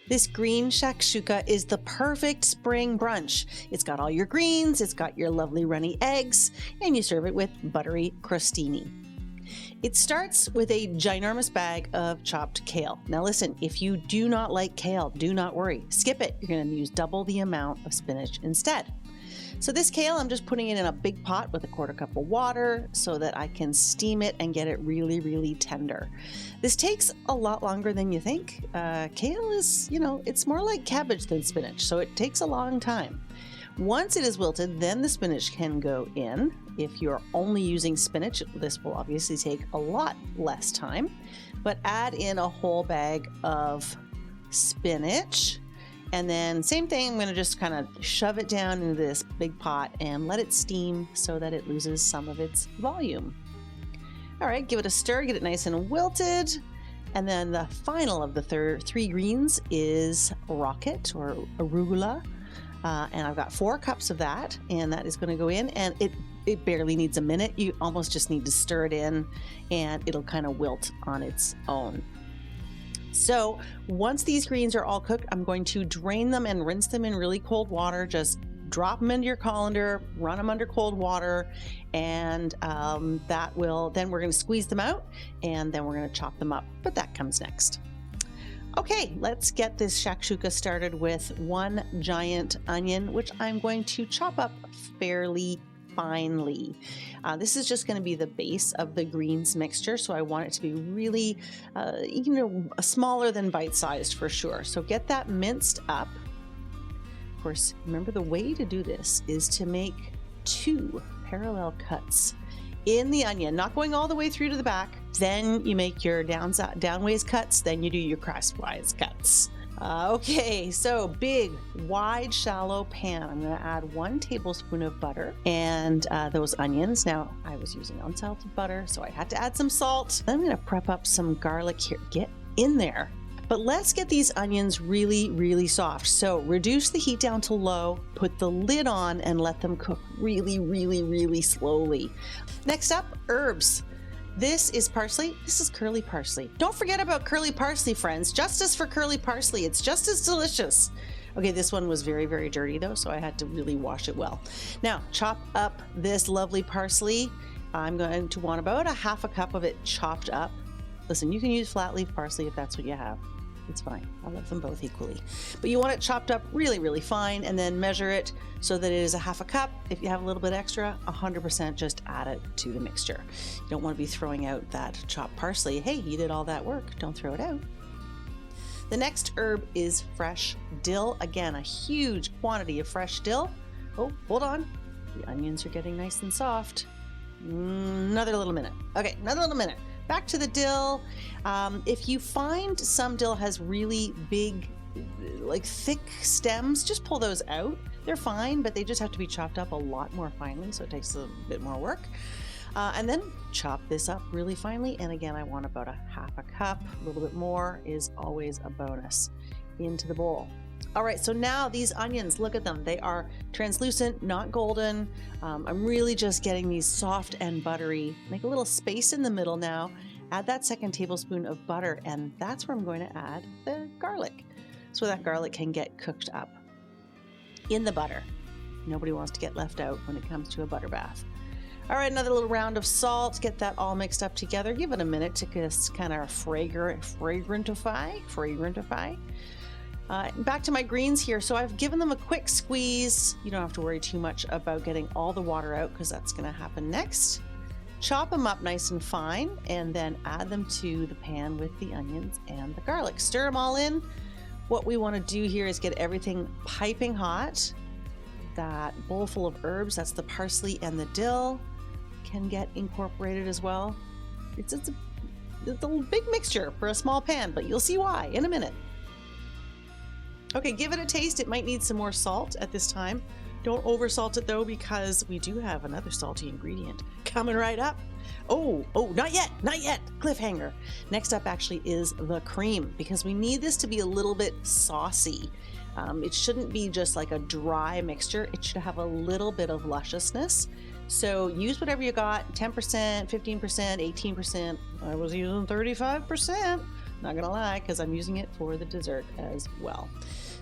This green shakshuka is the perfect spring brunch. It's got all your greens, it's got your lovely runny eggs, and you serve it with buttery crostini. It starts with a ginormous bag of chopped kale. Now listen, if you do not like kale, do not worry. Skip it. You're going to use double the amount of spinach instead. So this kale, I'm just putting it in a big pot with a quarter cup of water so that I can steam it and get it really, really tender. This takes a lot longer than you think. Kale is, it's more like cabbage than spinach, so it takes a long time. Once it is wilted, then the spinach can go in. If you're only using spinach, this will obviously take a lot less time, but add in a whole bag of spinach. And then same thing, I'm going to just kind of shove it down into this big pot and let it steam so that it loses some of its volume. All right, give it a stir, get it nice and wilted. And then the final of the three greens is rocket or arugula. And I've got 4 cups of that, and that is going to go in, and it barely needs a minute. You almost just need to stir it in, and it'll kind of wilt on its own. So once these greens are all cooked, I'm going to drain them and rinse them in really cold water. Just drop them into your colander, run them under cold water, and then we're going to squeeze them out, and then we're going to chop them up, but that comes next. Okay, let's get this shakshuka started with 1 giant onion, which I'm going to chop up fairly finely. This is just going to be the base of the greens mixture, so I want it to be really, smaller than bite-sized for sure. So get that minced up. Of course, remember the way to do this is to make 2 parallel cuts in the onion, not going all the way through to the back. Then you make your downways cuts, then you do your crosswise cuts. Okay, so big, wide, shallow pan. I'm going to add 1 tablespoon of butter and those onions. Now, I was using unsalted butter, so I had to add some salt. Then I'm going to prep up some garlic here. Get in there. But let's get these onions really, really soft. So reduce the heat down to low, put the lid on, and let them cook really, really, really slowly. Next up, herbs. This is parsley. This is curly parsley. Don't forget about curly parsley, friends. Justice for curly parsley. It's just as delicious. Okay, this one was very, very dirty though, so I had to really wash it well. Now, chop up this lovely parsley. I'm going to want about a half a cup of it chopped up. Listen, you can use flat leaf parsley if that's what you have. It's fine. I love them both equally. But you want it chopped up really, really fine, and then measure it so that it is a half a cup. If you have a little bit extra, 100% just add it to the mixture. You don't want to be throwing out that chopped parsley. Hey, you did all that work. Don't throw it out. The next herb is fresh dill. Again, a huge quantity of fresh dill. Oh, hold on. The onions are getting nice and soft. Another little minute. Okay, another little minute. Back to the dill. If you find some dill has really big, thick stems, just pull those out. They're fine, but they just have to be chopped up a lot more finely, so it takes a bit more work. And then chop this up really finely. And again, I want about a half a cup. A little bit more is always a bonus. Into the bowl. All right, so now these onions, look at them. They are translucent, not golden. I'm really just getting these soft and buttery. Make a little space in the middle now. Add that 2nd tablespoon of butter, and that's where I'm going to add the garlic, so that garlic can get cooked up in the butter. Nobody wants to get left out when it comes to a butter bath. All right, another little round of salt. Get that all mixed up together. Give it a minute to just kind of fragrantify. Back to my greens here. So I've given them a quick squeeze. You don't have to worry too much about getting all the water out because that's going to happen next. Chop them up nice and fine and then add them to the pan with the onions and the garlic. Stir them all in. What we want to do here is get everything piping hot. That bowl full of herbs, that's the parsley and the dill, can get incorporated as well. It's a big mixture for a small pan, but you'll see why in a minute. Okay, give it a taste. It might need some more salt at this time. Don't over salt it though, because we do have another salty ingredient coming right up. Oh, not yet. Cliffhanger. Next up actually is the cream, because we need this to be a little bit saucy. It shouldn't be just like a dry mixture. It should have a little bit of lusciousness. So use whatever you got, 10%, 15%, 18%. I was using 35%. not gonna lie, because I'm using it for the dessert as well.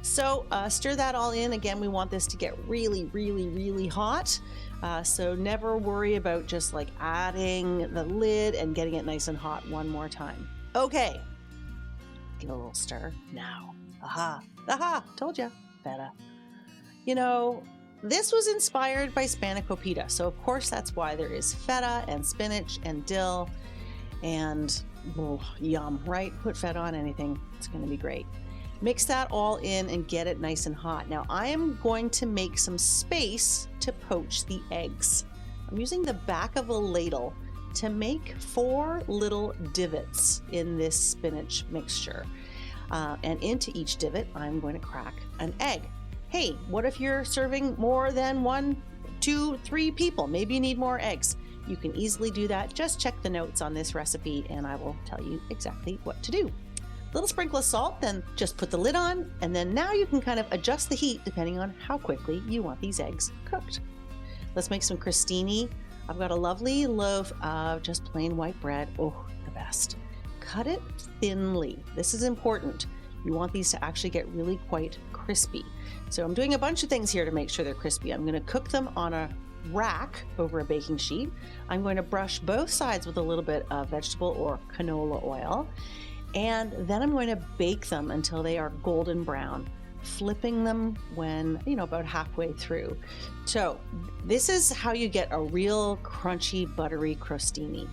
So stir that all in. Again, we want this to get really, really, really hot. So never worry about just like adding the lid and getting it nice and hot one more time. Okay, give it a little stir now. Aha, aha, told ya, feta. You know, this was inspired by spanakopita, so of course that's why there is feta and spinach and dill and yum, right? Put feta on anything, it's gonna be great. Mix that all in and get it nice and hot. Now I am going to make some space to poach the eggs. I'm using the back of a ladle to make 4 little divots in this spinach mixture. And into each divot, I'm going to crack an egg. Hey, what if you're serving more than 1, 2, 3 people? Maybe you need more eggs. You can easily do that. Just check the notes on this recipe and I will tell you exactly what to do. Little sprinkle of salt, then just put the lid on, and then now you can kind of adjust the heat depending on how quickly you want these eggs cooked. Let's make some crostini. I've got a lovely loaf of just plain white bread. Oh, the best. Cut it thinly. This is important. You want these to actually get really quite crispy. So I'm doing a bunch of things here to make sure they're crispy. I'm going to cook them on a rack over a baking sheet. I'm going to brush both sides with a little bit of vegetable or canola oil. And then I'm going to bake them until they are golden brown, flipping them when, about halfway through. So this is how you get a real crunchy, buttery crostini.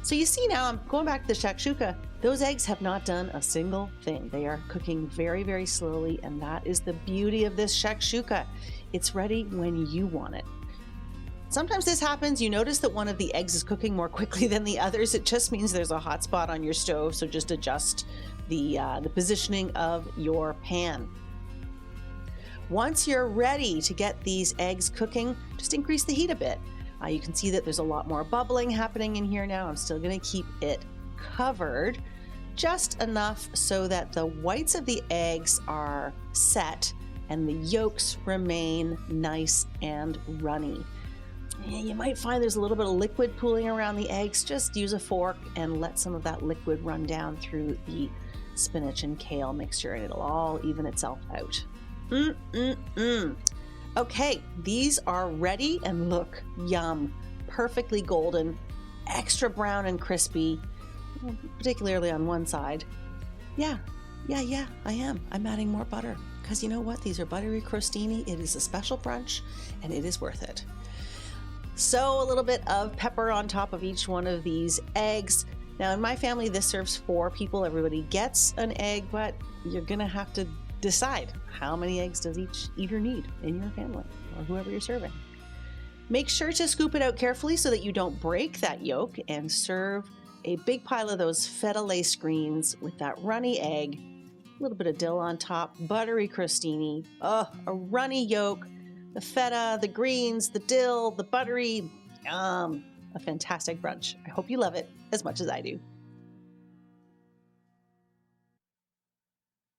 So you see now, I'm going back to the shakshuka. Those eggs have not done a single thing. They are cooking very, very slowly, and that is the beauty of this shakshuka. It's ready when you want it. Sometimes this happens. You notice that one of the eggs is cooking more quickly than the others. It just means there's a hot spot on your stove, so just adjust the positioning of your pan. Once you're ready to get these eggs cooking, just increase the heat a bit. You can see that there's a lot more bubbling happening in here now. I'm still going to keep it covered just enough so that the whites of the eggs are set and the yolks remain nice and runny. You might find there's a little bit of liquid pooling around the eggs. Just use a fork and let some of that liquid run down through the spinach and kale mixture and it'll all even itself out. Okay, these are ready and look yum, perfectly golden, extra brown and crispy, particularly on one side. Yeah, I am. I'm adding more butter because you know what? These are buttery crostini. It is a special brunch and it is worth it. So a little bit of pepper on top of each one of these eggs. Now in my family, this serves 4 people. Everybody gets an egg, but you're gonna have to decide how many eggs does each eater need in your family or whoever you're serving. Make sure to scoop it out carefully so that you don't break that yolk and serve a big pile of those feta lace greens with that runny egg, a little bit of dill on top, buttery crostini, a runny yolk, the feta, the greens, the dill, the buttery, a fantastic brunch. I hope you love it as much as I do.